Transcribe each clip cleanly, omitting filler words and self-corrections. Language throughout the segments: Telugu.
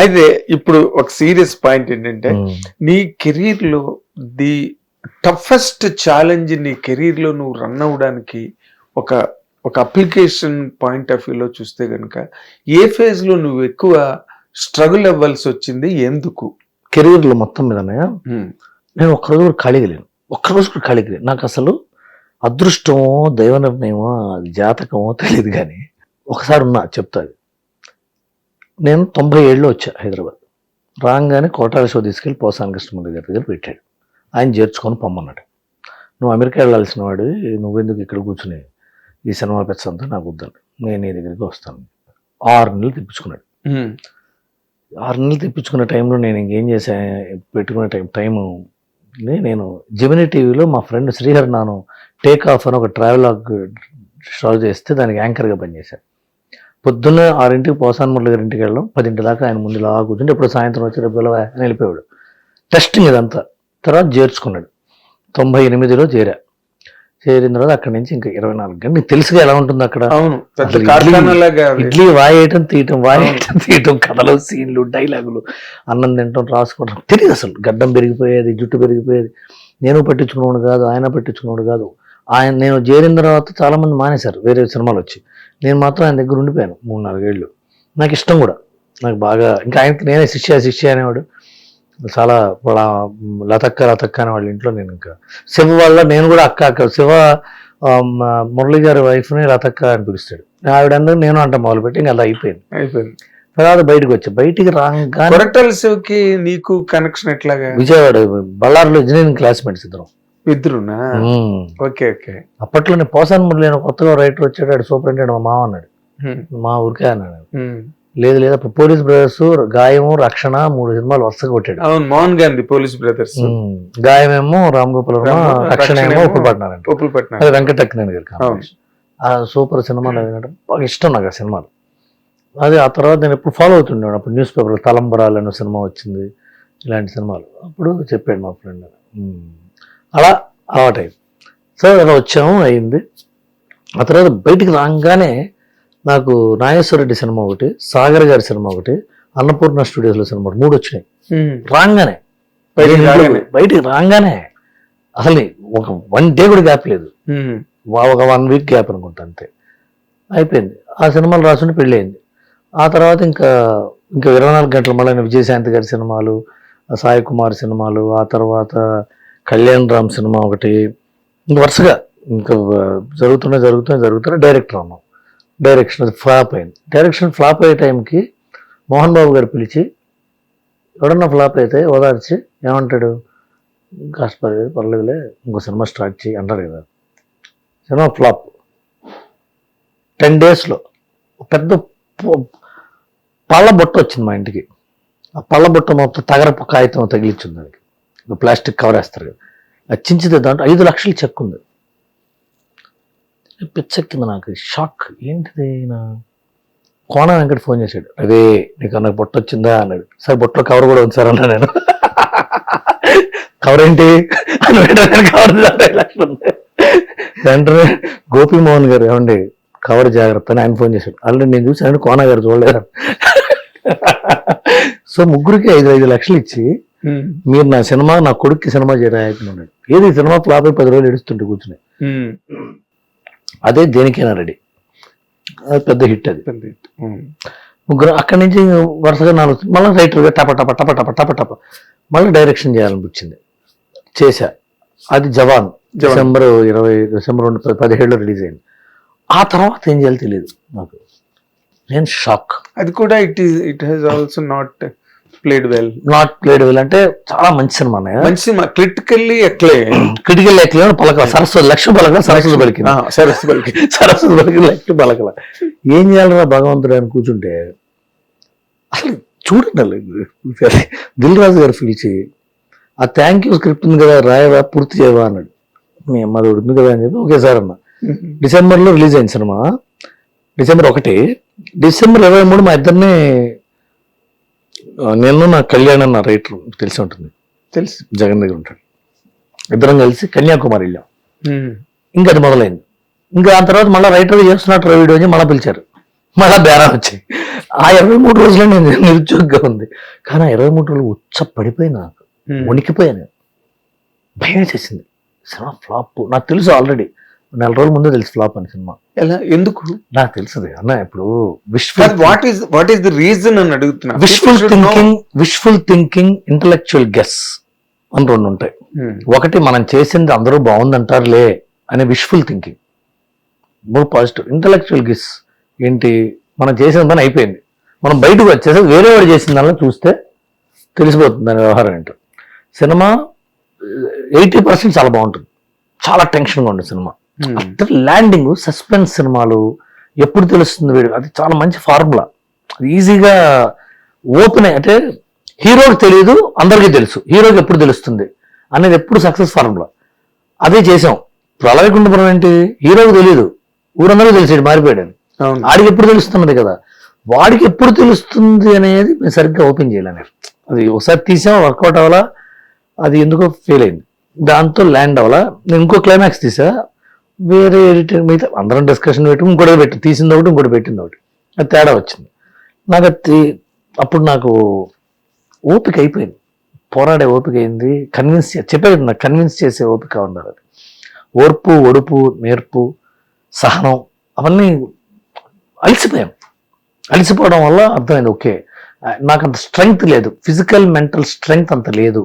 అయితే ఇప్పుడు ఒక సీరియస్ పాయింట్ ఏంటంటే నీ కెరీర్ లో ది టఫెస్ట్ ఛాలెంజ్ నీ కెరీర్ లో నువ్వు రన్ అవ్వడానికి ఒక ఒక అప్లికేషన్ పాయింట్ ఆఫ్ వ్యూలో చూస్తే కనుక ఏ ఫేజ్ లో నువ్వు ఎక్కువ స్ట్రగుల్ అవ్వాల్సి వచ్చింది, ఎందుకు? కెరీర్లో మొత్తం మీద నేను ఒక్కరోజు కూడా ఖాళీగా లేను, ఒక్కరోజు కూడా ఖాళీగా లేను. నాకు అసలు అదృష్టమో దైవ నిర్ణయమో జాతకమో తెలియదు, కానీ ఒకసారి ఉన్నా చెప్తాది. నేను 97లో వచ్చా హైదరాబాద్. రాగానే కోటాల షో తీసుకెళ్ళి పోసాని కృష్ణమూర్తి గారి దగ్గర పెట్టాడు. ఆయన చేర్చుకొని పొమ్మన్నాడు. నువ్వు అమెరికా వెళ్ళాల్సిన వాడు, నువ్వెందుకు ఇక్కడ కూర్చుని ఈ సినిమా పెచ్చంతా నాకు వద్దండి, నేను నీ దగ్గరికి వస్తాను. 6 నెలలు తెప్పించుకున్నాడు. 6 నెలలు తెప్పించుకున్న టైంలో నేను ఇంకేం చేశా, పెట్టుకునే టైము నేను జెమినీ టీవీలో మా ఫ్రెండ్ శ్రీహరి నాను టేక్ ఆఫ్ అని ఒక ట్రావెలాగ్ షో చేస్తే దానికి యాంకర్గా పనిచేశాను. పొద్దున్న 6ంటికి పోసాన్ మురళి గారి ఇంటికి వెళ్ళడం, 10 దాకా ఆయన ముందు ఇలా కూర్చుంటే ఇప్పుడు సాయంత్రం వచ్చి రేపు అని వెళ్ళిపోయాడు. టెస్టింగ్ ఇదంతా. తర్వాత చేర్చుకున్నాడు. 98లో చేరిన తర్వాత అక్కడి నుంచి ఇంకా 24 గంటలు. నీకు తెలుసుగా ఎలా ఉంటుంది అక్కడ. ఇడ్లీ వాయేయటం తీయటం, కథలు, సీన్లు, డైలాగులు, అన్నం తినటం, రాసుకోవడం తెలియదు అసలు. గడ్డం పెరిగిపోయేది, జుట్టు పెరిగిపోయేది. నేను పట్టించుకున్నాడు కాదు, ఆయన పట్టించుకున్నాడు కాదు. నేను చేరిన తర్వాత చాలా మంది మానేశారు వేరే సినిమాలు వచ్చి. నేను మాత్రం ఆయన దగ్గర ఉండిపోయాను 3-4 ఏళ్ళు. నాకు ఇష్టం కూడా, నాకు బాగా. ఇంకా ఆయనకి నేనే శిష్య అనేవాడు. చాలా వాళ్ళ లతక్క అనే వాళ్ళ ఇంట్లో నేను ఇంకా శివ వాళ్ళ నేను కూడా అక్క శివ మురళి గారి వైఫ్ని లతక్క అని పిలుస్తాడు. ఆవిడందరూ నేను అంట మొదలుపెట్టి ఇంకా అలా అయిపోయింది. తర్వాత బయటకు వచ్చా. బయటికి రాగానే నీకు కనెక్షన్ ఎట్లాగా? విజయవాడ బళ్ళారిలో ఇంజనీరింగ్ క్లాస్మేట్స్ ఇద్దరునా? Okay okay. అప్పట్లో నేను పోసాన్ మురళి కొత్తగా రైటర్ వచ్చాడు, సూపరింటెండెంట్ మా మామ అన్నాడు, మా ఊరికే అన్నాడు. లేదు అప్పుడు పోలీస్ బ్రదర్స్, గాయము, రక్షణ 3 సినిమాలు వరుసగా కొట్టాడు. అవును, మోహన్ గాంధీ పోలీస్ బ్రదర్స్. గాయమేమో రామ్ గోపాల్ వర్మ, రక్షణ ఏమో ఉప్పులపట్నం. అది వెంకటక్కినేని గారు. ఆ సూపర్ సినిమాలు బాగా ఇష్టం నాకు ఆ సినిమాలు. అది ఆ తర్వాత నేను ఎప్పుడు ఫాలో అవుతుండేవాడు. అప్పుడు న్యూస్ పేపర్లో తలంబరాలు అనే సినిమా వచ్చింది, ఇలాంటి సినిమాలు. అప్పుడు చెప్పాడు మా ఫ్రెండ్. అలా అలవాటైంది. సో అలా వచ్చాము, అయింది. ఆ తర్వాత బయటికి రాగానే నాకు నాగేశ్వరరెడ్డి సినిమా ఒకటి, సాగర్ గారి సినిమా ఒకటి, అన్నపూర్ణ స్టూడియోస్లో సినిమా ఒకటి, 3 వచ్చినాయి రాగానే. బయటికి రాగానే అసలు ఒక 1 డే కూడా గ్యాప్ లేదు, ఒక 1 వీక్ గ్యాప్ అనుకుంటా, అంతే అయిపోయింది. ఆ సినిమాలు రాసుంటే పెళ్ళి అయింది. ఆ తర్వాత ఇంకా 24 గంటలు మళ్ళీ విజయశాంతి గారి సినిమాలు, సాయి కుమార్ సినిమాలు, ఆ తర్వాత కళ్యాణ్ రామ్ సినిమా ఒకటి, ఇంక వరుసగా ఇంకా జరుగుతున్నా డైరెక్టర్ అన్నాం. డైరెక్షన్ ఫ్లాప్ అయింది. డైరెక్షన్ ఫ్లాప్ అయ్యే టైంకి మోహన్ బాబు గారు పిలిచి, ఎవడన్నా ఫ్లాప్ అయితే ఓదార్చి ఏమంటాడు, కాస్త పర్లేదులే ఇంకో సినిమా స్టార్ట్ చేయి అంటాడు కదా. Cinema flop. 10 డేస్లో పెద్ద పళ్ళ బొట్ట వచ్చింది మా ఇంటికి. ఆ పళ్ళ బొట్ట మొత్తం తగరపు కాగితం తగిలిచ్చింది దానికి, ప్లాస్టిక్ కవర్ వేస్తారు కదా, అది చించితే దాంట్లో 5 లక్షలు చెక్ ఉంది. పిచ్చెక్కింది నాకు, షాక్. ఏంటిది? కోన వెంకట ఫోన్ చేశాడు, అదే నీకు నాకు బొట్ట వచ్చిందా అన్నాడు. సార్ బొట్టలో కవర్ కూడా ఉంది సార్ అన్నా నేను. కవర్ ఏంటి అని కవర్ 5 లక్షలు ఉంది. వెంటనే గోపీమోహన్ గారు, ఏమండి కవర్ జాగ్రత్త అని ఆయన ఫోన్ చేశాడు. ఆల్రెడీ నేను చూసాను, కోన గారు చూడలేదు. సో ముగ్గురికి 5 లక్షలు ఇచ్చి, మీరు నా సినిమా, నా కొడుక్కి సినిమా చేయడం అయిపోయినాడు. ఏది సినిమా ఫ్లాప్ అయి 10 రోజులు ఏడుస్తుంటే కూర్చుని. అదే దేనికైనా రెడీ, అది పెద్ద హిట్. అది ముగ్గురు. అక్కడి నుంచి వరుసగా 4 మళ్ళీ రైటర్గా టప మళ్ళీ డైరెక్షన్ చేయాలనిపించింది, చేశా. అది జవాన్ డిసెంబర్ 2017లో రిలీజ్ అయింది. ఆ తర్వాత ఏం చేయాలో తెలియదు నాకు, నేను షాక్. అది కూడా it has also not played well అంటే చాలా మంచి సినిమా, మంచి సినిమా. క్రిటికల్లీ ఎక్లే పలకల సరస్వతి, లక్ష్మి పలకల సరస్వతి పలికింది, సరస్వతి పలికి లక్ష్మి పలకల. ఏం చేయాలరా భగవంతుడు అని కూర్చుంటే, అసలు చూడండి దిల్ రాజు గారు పిలిచి, ఆ థ్యాంక్ యూ స్క్రిప్ట్ ఉంది కదా రాయవా, పూర్తి చేయవా అన్నాడు. మీ అమ్మది ఉంది కదా అని చెప్పి ఓకే సార్ అన్న. డిసెంబర్లో రిలీజ్ అయింది సినిమా, డిసెంబర్ 1. డిసెంబర్ 23 మా ఇద్దరిని, నేను నా కళ్యాణ్ అన్న రైటర్ తెలిసి ఉంటుంది, తెలుసు, జగన్ దగ్గర ఉంటాడు, ఇద్దరం కలిసి కన్యాకుమారి వెళ్ళాం. ఇంకా అది మొదలైంది. ఇంకా ఆ తర్వాత మళ్ళీ రైటర్ చేస్తున్నట్టు వీడియో అని మళ్ళీ పిలిచారు. మళ్ళా బేరం వచ్చాయి. ఆ 23 రోజులు నేను నిరుద్యోగంగా ఉంది. కానీ ఆ 23 రోజులు పడిపోయినా నాకు, వణికిపోయాను, భయం చేసింది. సినిమా ఫ్లాప్ నాకు తెలుసు, ఆల్రెడీ 4 రోజుల ముందే తెలుసు ఫ్లాప్ అని సినిమా. ఎలా, ఎందుకు నాకు తెలుసు అన్న. ఇప్పుడు వాట్ ఈస్ ది రీజన్ అని అడుగుతున్నా. విష్ఫుల్ థింకింగ్, ఇంటలెక్చువల్ గెస్ అని 2 ఉంటాయి. ఒకటి మనం చేసింది అందరూ బాగుందంటారులే అనే wishful thinking, more positive. Intellectual guess ఏంటి, మనం చేసిన పని అయిపోయింది, మనం బయటకు వచ్చేసి వేరే వాడు చేసిన దానిలో చూస్తే తెలిసిపోతుంది దాని వ్యవహారం ఏంటో. సినిమా 80% చాలా బాగుంటుంది, చాలా టెన్షన్గా ఉంటుంది సినిమా. అక్కడ ల్యాండింగ్, సస్పెన్స్ సినిమాలు ఎప్పుడు తెలుస్తుంది వీడు, అది చాలా మంచి ఫార్ములా. ఈజీగా ఓపెన్ అంటే హీరోకి తెలియదు, అందరికీ తెలుసు, హీరోకి ఎప్పుడు తెలుస్తుంది అనేది ఎప్పుడు సక్సెస్ ఫార్ములా. అదే చేసాం. ప్రళయకుండపురం ఏంటి, హీరోకి తెలియదు, ఊరందరికీ తెలిసాడు మారిపోయాడు. ఆడికి ఎప్పుడు తెలుస్తున్నది కదా, వాడికి ఎప్పుడు తెలుస్తుంది అనేది మేము సరిగ్గా ఓపెన్ చేయలేను. అది ఒకసారి తీసాం, వర్కౌట్ అవ్వాలా, అది ఎందుకో ఫెయిల్ అయింది, దాంతో ల్యాండ్ అవ్వాలా. నేను ఇంకో క్లైమాక్స్ తీసా, వేరే ఎడిటర్ మిగతా అందరం డిస్కషన్ పెట్టి ఇంకోటి పెట్టి తీసింది ఒకటి, ఇంకోటి పెట్టింది ఒకటి, అది తేడా వచ్చింది నాకు. అప్పుడు నాకు ఓపిక అయిపోయింది, పోరాడే ఓపిక అయింది, చెప్పేది నాకు కన్విన్స్ చేసే ఓపిక ఉండాలి. అది ఓర్పు, ఒడుపు, నేర్పు, సహనం, అవన్నీ అలసిపోవడం వల్ల అర్థమైంది, ఓకే నాకు అంత స్ట్రెంగ్త్ లేదు, ఫిజికల్ మెంటల్ స్ట్రెంగ్త్ అంత లేదు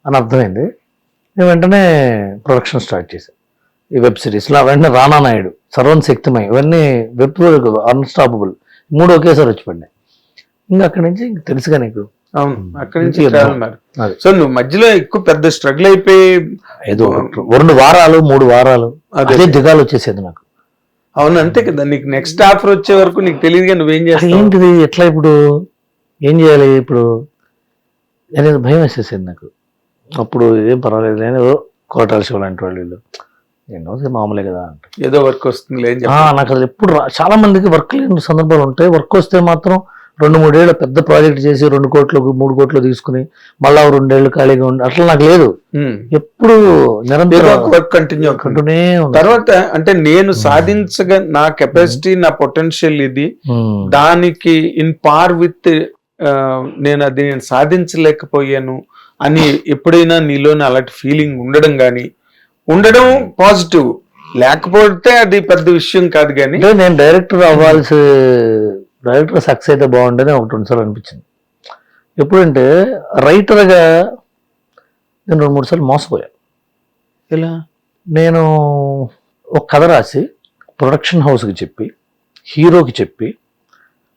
అని అర్థమైంది. నేను వెంటనే ప్రొడక్షన్ స్టార్ట్ చేశాను. ఈ వెబ్ సిరీస్లో వెంటనే రానా నాయుడు, సర్వం శక్తిమై, ఇవన్నీ వెబ్ అన్స్టాపబుల్ 3 ఒకేసారి వచ్చి పడినాయి. ఇంకా అక్కడి నుంచి తెలుసుగా నీకు. అవును, అక్కడి నుంచి సో నువ్వు మధ్యలో ఎక్కువ పెద్ద స్ట్రగుల్ అయిపోయి ఏదో 2 వారాలు 3 వారాలు అదే దిగాలు వచ్చేసేది నాకు. అవును, అంతే కదా. నీకు నెక్స్ట్ ఆఫర్ వచ్చే వరకు నీకు తెలియదుగా నువ్వేం చేస్తావు, ఏంటిది, ఎట్లా ఇప్పుడు ఏం చేయాలి ఇప్పుడు అనేది భయం వేసేసేది నాకు. అప్పుడు ఏం పర్వాలేదు, నేను కోటాల శివ లాంటి వాళ్ళు వీళ్ళు ఎన్నో మామూలే కదా అంటే ఏదో వర్క్ వస్తుంది. నాకు అది ఎప్పుడు చాలా మందికి వర్క్ లేని సందర్భాలు ఉంటాయి. వర్క్ వస్తే మాత్రం 2-3 ఏళ్ళు పెద్ద ప్రాజెక్ట్ చేసి 2 కోట్లు 3 కోట్లు తీసుకుని మళ్ళా 2 ఏళ్ళు ఖాళీగా ఉండి అట్లా నాకు లేదు. ఎప్పుడు నిరంతరం వర్క్ కంటిన్యూ అంటూనే. తర్వాత అంటే నేను సాధించగా నా కెపాసిటీ, నా పొటెన్షియల్ ఇది, దానికి ఇన్ పార్ విత్ నేను సాధించలేకపోయాను అని ఎప్పుడైనా నీలోనే అలాంటి ఫీలింగ్ ఉండడం పాజిటివ్, లేకపోతే అది పెద్ద విషయం కాదు. కానీ నేను డైరెక్టర్ సక్సెస్ అయితే బాగుండేది ఒకటి 2 సార్లు అనిపించింది. ఎప్పుడంటే రైటర్గా నేను 2-3 సార్లు మోసపోయాను. ఇలా నేను ఒక కథ రాసి ప్రొడక్షన్ హౌస్కి చెప్పి, హీరోకి చెప్పి,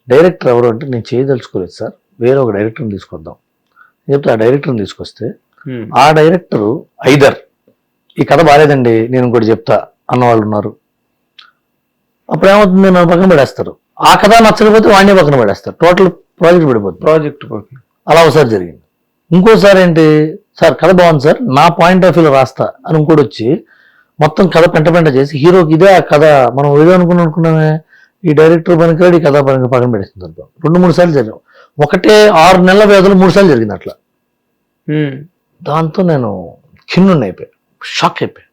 డైరెక్టర్ ఎవరు అంటే నేను చేయదలుచుకోలేదు సార్, వేరే ఒక డైరెక్టర్ని తీసుకొద్దాం చెప్తే ఆ డైరెక్టర్ని తీసుకొస్తే ఆ డైరెక్టరు ఐదర్ ఈ కథ బాగాలేదండి నేను ఇంకోటి చెప్తా అన్నవాళ్ళు ఉన్నారు. అప్పుడు ఏమవుతుంది, నన్ను పక్కన పడేస్తారు. ఆ కథ నచ్చకపోతే వాడినే పక్కన పడేస్తారు, టోటల్ ప్రాజెక్ట్ పడిపోతుంది. అలా ఒకసారి జరిగింది. ఇంకోసారి ఏంటి, సార్ కథ బాగుంది సార్, నా పాయింట్ ఆఫ్ వ్యూలో రాస్తా అని ఇంకోటి వచ్చి మొత్తం కథ పెంట చేసి హీరోకి ఇదే ఆ కథ మనం ఏదో అనుకున్నామే, ఈ డైరెక్టర్ పనికిరాడు, ఈ కథ పక్కన పెట్టేస్తుంది. 2-3 సార్లు జరిగాం. ఒకటే 6 నెలల వ్యవధిలో 3 సార్లు జరిగింది అట్లా. దాంతో నేను ఖిన్నుని అయిపోయాను, షాక్ అయిపోయాను.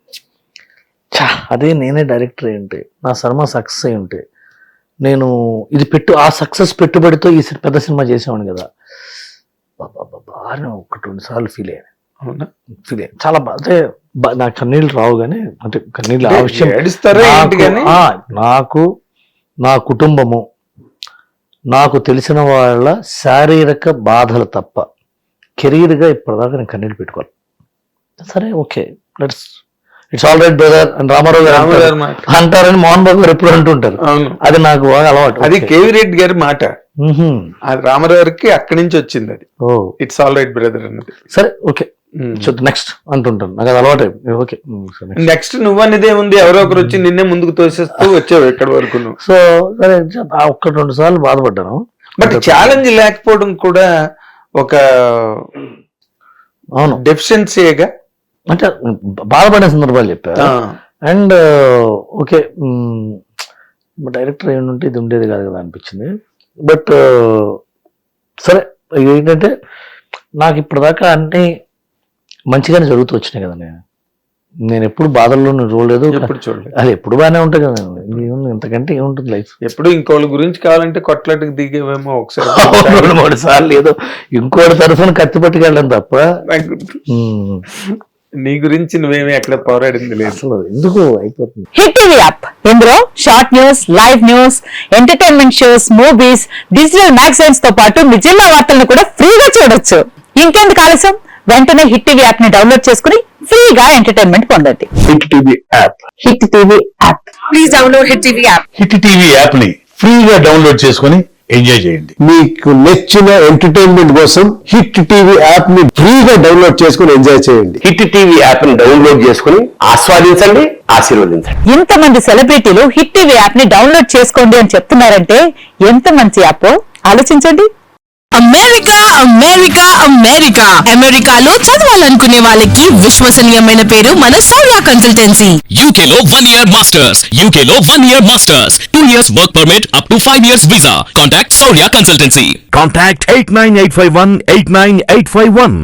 అదే నేనే డైరెక్టర్ అయి ఉంటే, నా సినిమా సక్సెస్ అయి ఉంటే, నేను ఇది ఆ సక్సెస్ పెట్టుబడితో ఈ పెద్ద సినిమా చేసేవాడిని కదా. బాగా 1-2 సార్లు ఫీల్ అయ్యాను. చాలా అంటే నాకు కన్నీళ్ళు రావు, కానీ అంటే కన్నీళ్ళు ఆ విషయం నాకు, నా కుటుంబము, నాకు తెలిసిన వాళ్ళ శారీరక బాధలు తప్ప కెరీర్గా ఇప్పటిదాకా నేను కన్నీళ్ళు పెట్టుకోవాలి. సరే okay, it's all right brother అని రామారావు గారు అంటారని మోహన్ బాబు గారు ఎప్పుడు అంటుంటారు. అది నాకు బాగా అలవాటు. అది కేవీ రెడ్డి గారి మాట, అది రామారావు గారికి అక్కడి నుంచి వచ్చింది. అది ఇట్స్ ఆల్ రైట్ బ్రదర్ అన్నది. సరే ఓకే నెక్స్ట్ అంటుంటాను, నాకు అది అలవాటు. ఓకే నెక్స్ట్ నువ్వు అనేది ఏముంది, ఎవరో ఒకరు వచ్చి నిన్నే ముందుకు తోసేస్తూ వచ్చావు ఎక్కడి వరకు. సో సరే 1-2 సార్లు బాధపడ్డాను. బట్ ఛాలెంజ్ లేకపోవడం కూడా ఒక అవును డెఫిషియన్సీగా, అంటే బాధపడే సందర్భాలు చెప్పారు. అండ్ ఓకే డైరెక్టర్ ఏమంటే ఇది ఉండేది కాదు కదా అనిపించింది. బట్ సరే ఏంటంటే నాకు ఇప్పటిదాకా అన్నీ మంచిగానే జరుగుతూ వచ్చినాయి కదా. నేను నేను ఎప్పుడు బాధల్లో నువ్వు చూడలేదు, ఎప్పుడు చూడలేదు. అది ఎప్పుడు బాగానే ఉంటుంది కదండి, ఇంతకంటే ఏముంటుంది లైఫ్. ఎప్పుడు ఇంకోళ్ళ గురించి కావాలంటే కొట్లాటకి దిగేవేమో ఒకసారి 2-3 సార్లు ఏదో ఇంకోటి తరఫున కత్తి పట్టుకెళ్ళాను తప్ప నీ గురించి నువ్వేమీ ఎక్కడ పోరాడింది లేదు. అసలు ఎందుకు అయిపోతుంది. హిట్ టీవీ యాప్ ఇందులో short news, live news, entertainment shows, movies, digital magazines తో పాటు మీ జిల్లా వార్తలను కూడా ఫ్రీగా చూడొచ్చు. ఇంకెందుకు ఆలస్యం, వెంటనే హిట్ టీవీ యాప్ ని డౌన్లోడ్ చేసుకుని ఫ్రీగా ఎంటర్టైన్మెంట్ పొందండి. Hit TV app. Hit TV app. Please download hit TV app. Hit TV app ని ఫ్రీగా డౌన్లోడ్ చేసుకుని ఎంజాయ్ చేయండి. మీకు నచ్చిన ఎంటర్టైన్మెంట్ కోసం హిట్ టీవీ యాప్ ని ఫ్రీగా డౌన్లోడ్ చేసుకుని ఎంజాయ్ చేయండి. హిట్ టీవీ యాప్ ని డౌన్లోడ్ చేసుకుని ఆస్వాదించండి, ఆశీర్వదించండి. ఇంతమంది సెలబ్రిటీలు హిట్ టీవీ యాప్ ని డౌన్లోడ్ చేసుకోండి అని చెప్తున్నారంటే ఎంత మంచి యాప్ ఆలోచించండి. అమెరికా అమెరికా అమెరికా అమెరికాలో చదవాలనుకునే వాళ్ళకి విశ్వసనీయమైన పేరు మన శౌర్య కన్సల్టెన్సీ. UK లో 1 year masters. UK లో 1 year masters. 2 years work permit up to 5 years visa. Contact Shaurya Consultancy. Contact 89851 89851.